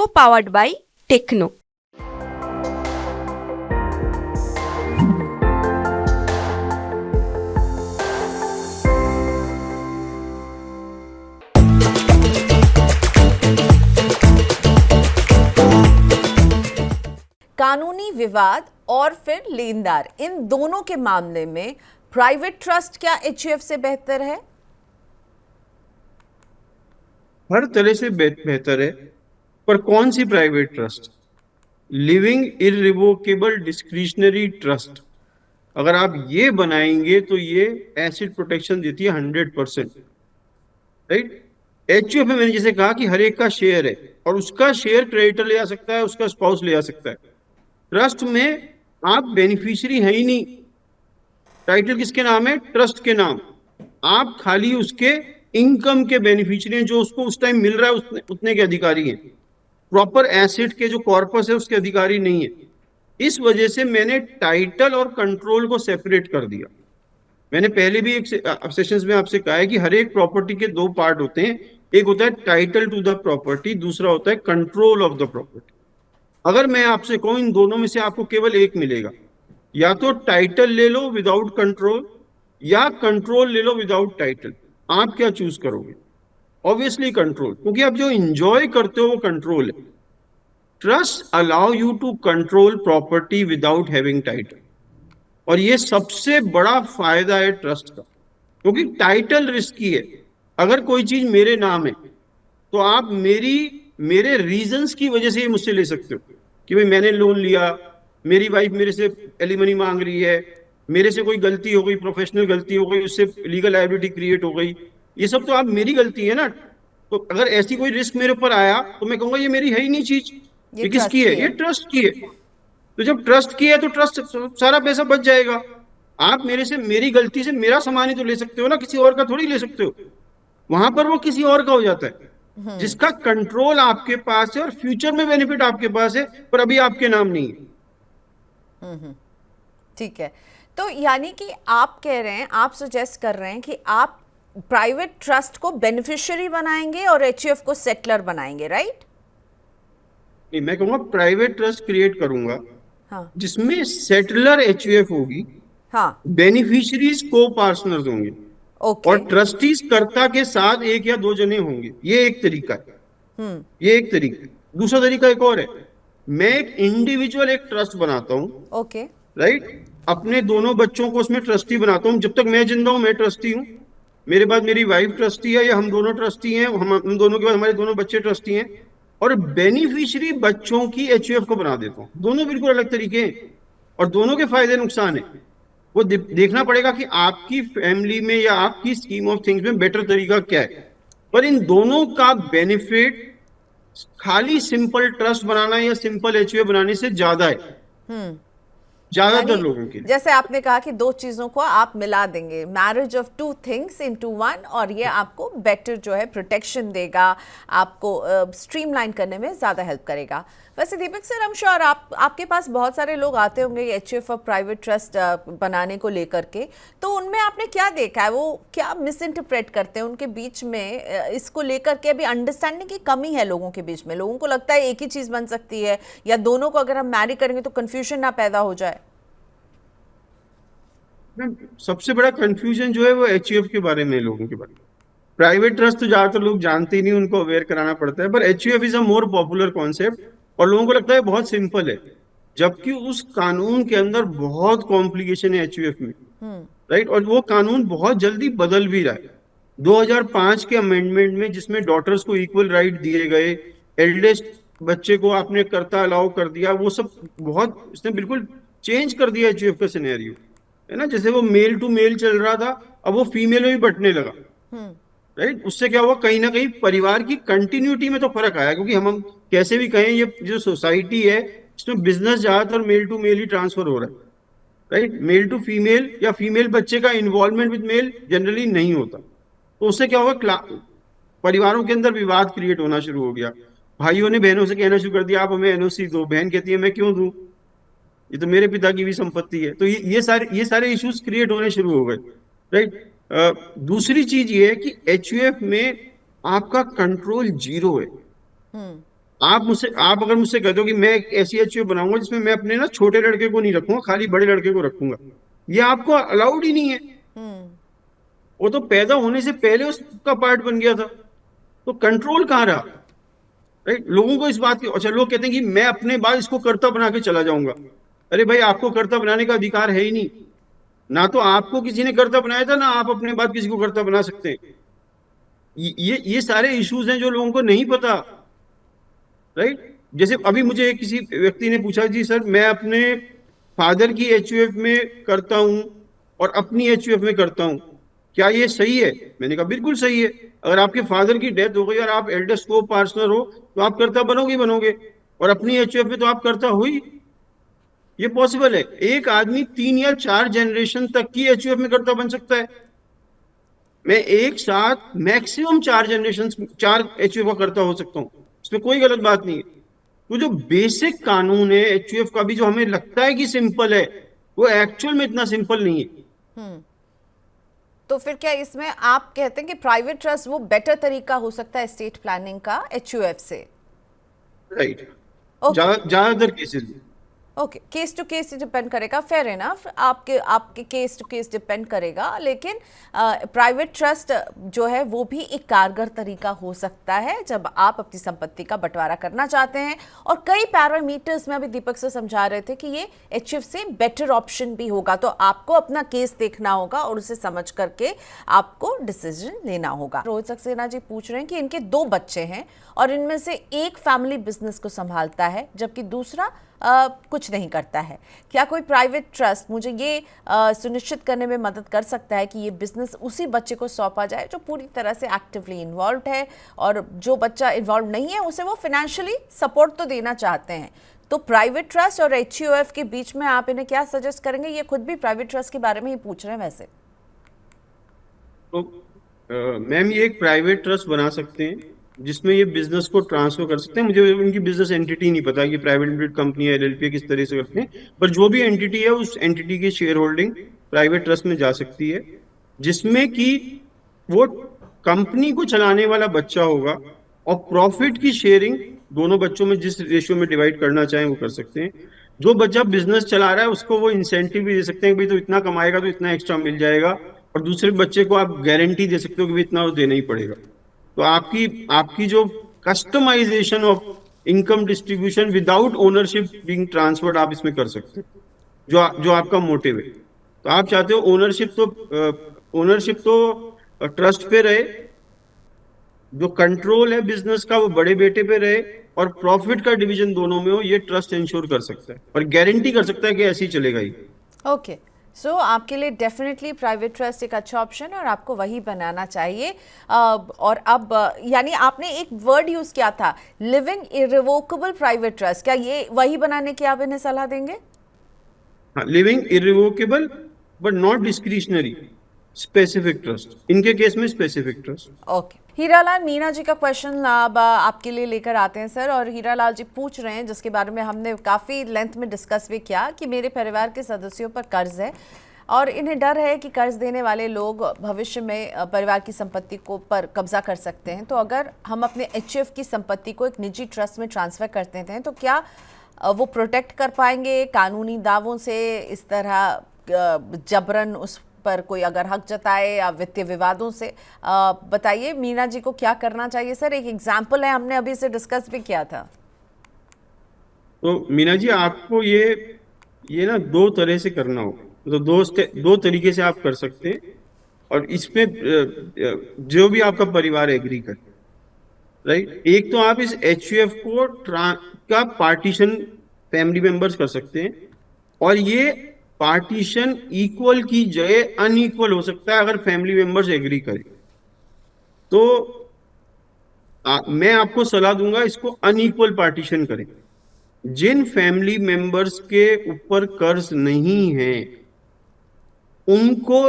co-powered by Techno. कानूनी विवाद और फिर लेनदार, इन दोनों के मामले में प्राइवेट ट्रस्ट क्या एचयूएफ से बेहतर है? हर तरह से बेहतर है, पर कौन सी private trust? Living irrevocable discretionary trust. अगर आप ये बनाएंगे तो ये एसिड प्रोटेक्शन देती है 100%, राइट। एचयूएफ में मैंने जैसे कहा कि हर एक का शेयर है और उसका शेयर क्रेडिटर ले आ सकता है, उसका स्पाउस ले आ सकता है। ट्रस्ट में आप बेनिफिशियरी है ही नहीं, टाइटल किसके नाम है? ट्रस्ट के नाम। आप खाली उसके इनकम के बेनिफिशियरी हैं, जो उसको उस टाइम मिल रहा है उतने के अधिकारी हैं। प्रॉपर एसेट के जो कॉर्पस है उसके अधिकारी नहीं है। इस वजह से मैंने टाइटल और कंट्रोल को सेपरेट कर दिया। मैंने पहले भी एक सेशंस में आपसे कहा है कि हर एक प्रॉपर्टी के दो पार्ट होते हैं, एक होता है टाइटल टू द प्रॉपर्टी, दूसरा होता है कंट्रोल ऑफ द प्रॉपर्टी। अगर मैं आपसे कहूं इन दोनों में से आपको केवल एक मिलेगा, या तो टाइटल ले लो विदाउट कंट्रोल या कंट्रोल ले लो विदाउट टाइटल, आप क्या चूज करोगे? ऑब्वियसली कंट्रोल, क्योंकि आप जो इंजॉय करते हो वो कंट्रोल है। Trust allow you to control property without having title, और ये सबसे बड़ा फायदा है ट्रस्ट का, क्योंकि टाइटल रिस्की है। अगर कोई चीज मेरे नाम है तो आप मेरे रीजंस की वजह से ही मुझसे ले सकते हो कि भाई मैंने लोन लिया, मेरी वाइफ मेरे से एलिमनी मांग रही है, मेरे से कोई गलती हो गई, प्रोफेशनल गलती हो गई, उससे लीगल लायबिलिटी क्रिएट हो गई, ये सब तो आप मेरी गलती है ना। तो अगर ऐसी कोई रिस्क मेरे ऊपर आया तो मैं कहूंगा ये मेरी है ही नहीं चीज, ये किसकी है? ये ट्रस्ट की है। तो जब ट्रस्ट की है तो ट्रस्ट सारा पैसा बच जाएगा। आप मेरे से मेरी गलती से मेरा सामान ही तो ले सकते हो ना, किसी और का थोड़ी ले सकते हो। वहां पर वो किसी और का हो जाता है जिसका कंट्रोल आपके पास है और फ्यूचर में बेनिफिट आपके पास है, पर अभी आपके नाम नहीं है। ठीक है, तो यानी कि आप कह रहे हैं, आप सजेस्ट कर रहे हैं कि आप प्राइवेट ट्रस्ट को बेनिफिशियरी बनाएंगे और एचयूएफ को सेटलर बनाएंगे, राइट? नहीं, मैं कहूंगा प्राइवेट ट्रस्ट क्रिएट करूंगा, हाँ जिसमें सेटलर एचयूएफ होगी, हाँ, बेनिफिशियरीज को पार्टनर्स होंगे, ओके, और ट्रस्टीज कर्ता के साथ एक या दो जने होंगे। ये एक तरीका है, ये एक तरीका। दूसरा तरीका एक और है, मैं एक इंडिविजुअल एक ट्रस्ट बनाता हूं, ओके, राइट। अपने दोनों बच्चों को उसमें ट्रस्टी बनाता हूं। जब तक मैं जिंदा हूं मैं ट्रस्टी हूं, मेरे बाद मेरी वाइफ ट्रस्टी है, या हम दोनों ट्रस्टी हैं, हम दोनों के बाद हमारे दोनों बच्चे ट्रस्टी हैं, और बेनिफिशियरी बच्चों की एचयूएफ को बना देता हूं। दोनों बिल्कुल अलग तरीके हैं और दोनों के फायदे नुकसान है। वो देखना पड़ेगा कि आपकी फैमिली में या आपकी स्कीम ऑफ थिंग्स में बेटर तरीका क्या है, पर इन दोनों का बेनिफिट खाली सिंपल ट्रस्ट बनाना या सिंपल एचयूएफ बनाने से ज्यादा है, ज्यादातर लोगों के लिए। जैसे आपने कहा कि दो चीजों को आप मिला देंगे, marriage of two things into one, और ये आपको बेटर जो है प्रोटेक्शन देगा, आपको स्ट्रीमलाइन करने में ज़्यादा हेल्प करेगा। वैसे दीपक सर, हम श्योर आपके पास बहुत सारे लोग आते होंगे एचयूएफ और प्राइवेट ट्रस्ट बनाने को लेकर के, तो उनमें आपने क्या देखा है, वो क्या मिस इंटरप्रेट करते हैं उनके बीच में इसको लेकर के? अभी अंडरस्टैंडिंग की कमी है लोगों के बीच में, लोगों को लगता है एक ही चीज़ बन सकती है, या दोनों को अगर हम मैरी करेंगे तो कन्फ्यूजन ना पैदा हो जाए। सबसे बड़ा कंफ्यूजन जो है वो एचयूएफ के बारे में, लोगों के बारे में। प्राइवेट ट्रस्ट तो ज्यादातर लोग जानते ही नहीं, उनको अवेयर कराना पड़ता है, पर HUF is a more popular concept और लोगों को लगता है बहुत सिंपल है, जबकि उस कानून के अंदर बहुत कॉम्प्लिकेशन है एचयूएफ में, राइट। और वो कानून बहुत जल्दी बदल भी रहा है। 2005 के अमेंडमेंट में, जिसमें डॉटर्स को इक्वल राइट दिए गए, एल्डेस्ट बच्चे को आपने करता अलाउ कर दिया, वो सब बहुत इसने बिल्कुल चेंज कर दिया एचयूएफ का सिनेरियो, है ना। जैसे वो मेल टू मेल चल रहा था, अब वो फीमेल में भी बंटने लगा, राइट। उससे क्या हुआ, कहीं ना कहीं परिवार की कंटिन्यूटी में तो फर्क आया, क्योंकि हम कैसे भी कहें ये जो सोसाइटी है इसमें बिजनेस ज्यादातर मेल टू मेल ही ट्रांसफर हो रहा है, राइट। मेल टू फीमेल या फीमेल बच्चे का इन्वॉल्वमेंट विद मेल जनरली नहीं होता। तो उससे क्या होगा, परिवारों के अंदर विवाद क्रिएट होना शुरू हो गया। भाइयों ने बहनों से कहना शुरू कर दिया आप हमें एनओसी दो, बहन कहती है मैं क्यों दूं, ये तो मेरे पिता की भी संपत्ति है। तो ये सारे इश्यूज क्रिएट होने शुरू हो गए, राइट। दूसरी चीज ये है कि एचयूएफ में आपका कंट्रोल जीरो है, आप अगर मुझसे कहते हो कि मैं एक ऐसी एचयूएफ बनाऊंगा जिसमें मैं अपने ना छोटे लड़के को नहीं रखूंगा, खाली बड़े लड़के को रखूंगा, ये आपको अलाउड ही नहीं है। वो तो पैदा होने से पहले उसका पार्ट बन गया था, तो कंट्रोल कहाँ रहा? राइट, लोगों को इस बात की, अच्छा लोग कहते हैं कि मैं अपने बाद इसको कर्ता बना के चला जाऊंगा। अरे भाई, आपको कर्ता बनाने का अधिकार है ही नहीं। ना तो आपको किसी ने कर्ता बनाया था, ना आप अपने बाद किसी को कर्ता बना सकते हैं। ये सारे इश्यूज हैं जो लोगों को नहीं पता। राइट, जैसे अभी मुझे किसी व्यक्ति ने पूछा, जी सर मैं अपने फादर की एचयूएफ में करता हूं और अपनी एचयूएफ में करता हूं, क्या ये सही है? मैंने कहा बिल्कुल सही है। अगर आपके फादर की डेथ हो गई और आप एल्डेस्ट को पार्टनर हो तो आप कर्ता बनोगे ही बनोगे, और अपनी एचयूएफ में तो आप कर्ता हो ही। ये पॉसिबल है, एक आदमी 3 या 4 जनरेशन तक की एचयूएफ में कर्ता बन सकता है। मैं एक साथ मैक्सिमम 4 जनरेशन 4 एचयूएफ का कर्ता हो सकता हूँ, इसमें कोई गलत बात नहीं है। तो जो बेसिक कानून है एचयूएफ का भी, जो हमें लगता है कि सिंपल है, वो एक्चुअल में इतना सिंपल नहीं है। तो फिर क्या इसमें आप कहते हैं कि प्राइवेट ट्रस्ट वो बेटर तरीका हो सकता है स्टेट प्लानिंग का एचयूएफ से? राइट, ओके, ज्यादातर केसेस में। Okay, case to case depend करेगा, फेयर इनफ, आपके आपके केस टू केस डिपेंड करेगा, लेकिन प्राइवेट ट्रस्ट जो है वो भी एक कारगर तरीका हो सकता है जब आप अपनी संपत्ति का बंटवारा करना चाहते हैं। और कई पैरामीटर्स में अभी दीपक से समझा रहे थे कि ये एचयूएफ से बेटर ऑप्शन भी होगा, तो आपको अपना केस देखना होगा और उसे समझ करके आपको डिसीजन लेना होगा। रोहित सक्सेना जी पूछ रहे हैं कि इनके 2 बच्चे हैं और इनमें से एक फैमिली बिजनेस को संभालता है जबकि दूसरा कुछ नहीं करता है। क्या कोई प्राइवेट ट्रस्ट मुझे ये सुनिश्चित करने में मदद कर सकता है कि ये बिजनेस उसी बच्चे को सौंपा जाए जो पूरी तरह से एक्टिवली इन्वॉल्व है, और जो बच्चा इन्वॉल्व नहीं है उसे वो फाइनेंशियली सपोर्ट तो देना चाहते हैं? तो प्राइवेट ट्रस्ट और एचयूएफ के बीच में आप इन्हें क्या सजेस्ट करेंगे? ये खुद भी प्राइवेट ट्रस्ट के बारे में ही पूछ रहे हैं वैसे। तो मैम, ये एक प्राइवेट ट्रस्ट बना सकते हैं जिसमें ये बिजनेस को ट्रांसफर कर सकते हैं। मुझे उनकी बिजनेस एंटिटी नहीं पता कि प्राइवेट लिमिटेड कंपनी है, एलएलपी किस तरह से करते हैं, पर जो भी एंटिटी है उस एंटिटी की शेयर होल्डिंग प्राइवेट ट्रस्ट में जा सकती है, जिसमें कि वो कंपनी को चलाने वाला बच्चा होगा और प्रॉफिट की शेयरिंग दोनों बच्चों में जिस रेशियो में डिवाइड करना चाहें वो कर सकते हैं। जो बच्चा बिजनेस चला रहा है उसको वो इंसेंटिव भी दे सकते हैं कि भाई तो इतना कमाएगा तो इतना एक्स्ट्रा मिल जाएगा, और दूसरे बच्चे को आप गारंटी दे सकते हो कि भाई इतना वो देना ही पड़ेगा। तो आपकी आपकी जो customisation of income distribution without ownership being transferred आप इसमें कर सकते हैं, जो आपका मोटिव है। तो आप चाहते हो ओनरशिप तो ट्रस्ट पे रहे, जो कंट्रोल है बिजनेस का वो बड़े बेटे पे रहे, और प्रॉफिट का डिवीजन दोनों में हो, ये ट्रस्ट इंश्योर कर सकता है और गारंटी कर सकता है कि ऐसे ही चलेगा ही। ओके, सो आपके लिए डेफिनेटली प्राइवेट ट्रस्ट एक अच्छा ऑप्शन है और आपको वही बनाना चाहिए। और अब यानी आपने एक वर्ड यूज किया था, लिविंग इरिवोकेबल प्राइवेट ट्रस्ट, क्या ये वही बनाने की आप इन्हें सलाह देंगे? हाँ, living irrevocable but not discretionary specific trust, इनके केस में specific trust. Okay, Hiralal Meena ji का क्वेश्चन अब आपके लिए लेकर आते हैं सर। और हीरालाल जी पूछ रहे हैं, जिसके बारे में हमने काफ़ी लेंथ में डिस्कस भी किया, कि मेरे परिवार के सदस्यों पर कर्ज है और इन्हें डर है कि कर्ज देने वाले लोग भविष्य में परिवार की संपत्ति को पर कब्जा कर सकते हैं। तो अगर हम अपने एचयूएफ की संपत्ति को एक निजी ट्रस्ट में ट्रांसफ़र करते हैं तो क्या वो प्रोटेक्ट कर पाएंगे कानूनी दावों से? इस तरह जबरन उस पर कोई अगर हक जताए या वित्तीय विवादों से, बताइए मीना जी को क्या करना चाहिए सर? एक एग्जाम्पल है, हमने अभी से डिस्कस भी किया था। तो मीना जी, आपको ये ना 2 तरह से करना होगा, तो 2 तरीके से आप कर सकते हैं, और इसमें जो भी आपका परिवार एग्री करे। राइट, एक तो आप इस एचयूएफ को का पार्टीशन फैमिली मेंबर्स कर सकते हैं, और ये पार्टीशन इक्वल की जगह अनइक्वल हो सकता है अगर फैमिली मेंबर्स एग्री करें। तो मैं आपको सलाह दूंगा इसको अनइक्वल पार्टीशन करें। जिन फैमिली मेंबर्स के ऊपर कर्ज नहीं है उनको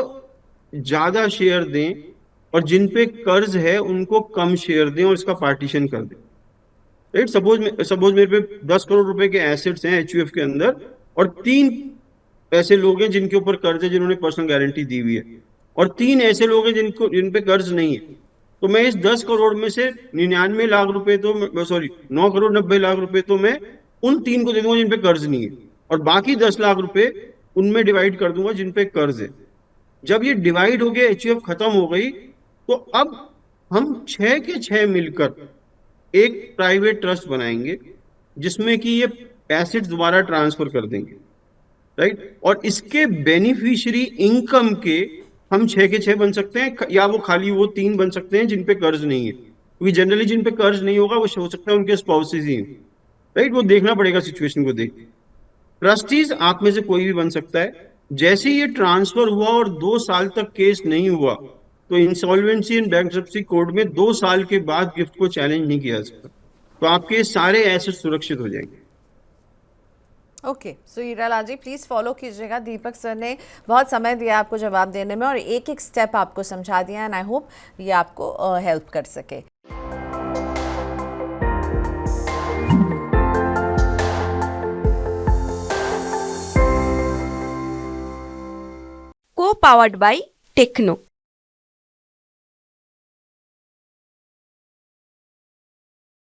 ज्यादा शेयर दें, और जिन पे कर्ज है उनको कम शेयर दें, और इसका पार्टीशन कर दें। राइट, सपोज मेरे पे 10 करोड़ रुपए के एसेट्स हैं एचयूएफ के अंदर, और 3 ऐसे लोग हैं जिनके ऊपर कर्ज है, जिन्होंने पर्सनल गारंटी दी हुई है, और 3 ऐसे लोग हैं जिन पे कर्ज नहीं है। तो मैं इस 10 करोड़ में से 99 लाख रुपए तो 9 करोड़ 90 लाख रुपए तो मैं उन 3 को दे दूंगा जिन पे कर्ज नहीं है, और बाकी 10 लाख रुपए उनमें डिवाइड कर दूंगा जिन पे कर्ज है। जब ये डिवाइड हो गया, एचयूएफ खत्म हो गई, तो अब हम 6 के 6 मिलकर एक प्राइवेट ट्रस्ट बनाएंगे जिसमें कि ये एसेट्स दोबारा ट्रांसफर कर देंगे, राइट। और इसके बेनिफिशियरी इनकम के हम 6 के 6 बन सकते हैं, या वो खाली वो 3 बन सकते हैं जिन पे कर्ज नहीं है, क्योंकि जनरली जिन पे कर्ज नहीं होगा वो हो सकता है उनके स्पाउसेस ही, राइट। वो देखना पड़ेगा सिचुएशन को देख। ट्रस्टीज आप में से कोई भी बन सकता है। जैसे ही ये ट्रांसफर हुआ और 2 साल तक केस नहीं हुआ, तो इंसॉल्वेंसी एंड बैंक्रप्सी कोड में 2 साल के बाद गिफ्ट को चैलेंज नहीं किया जा सकता, तो आपके सारे एसेट सुरक्षित हो जाएंगे। Okay, so Hiralal ji please follow कीजिएगा। दीपक सर ने बहुत समय दिया आपको जवाब देने में और एक एक स्टेप आपको समझा दिया, एंड आई होप ये आपको हेल्प कर सके। को पावर्ड बाय टेक्नो।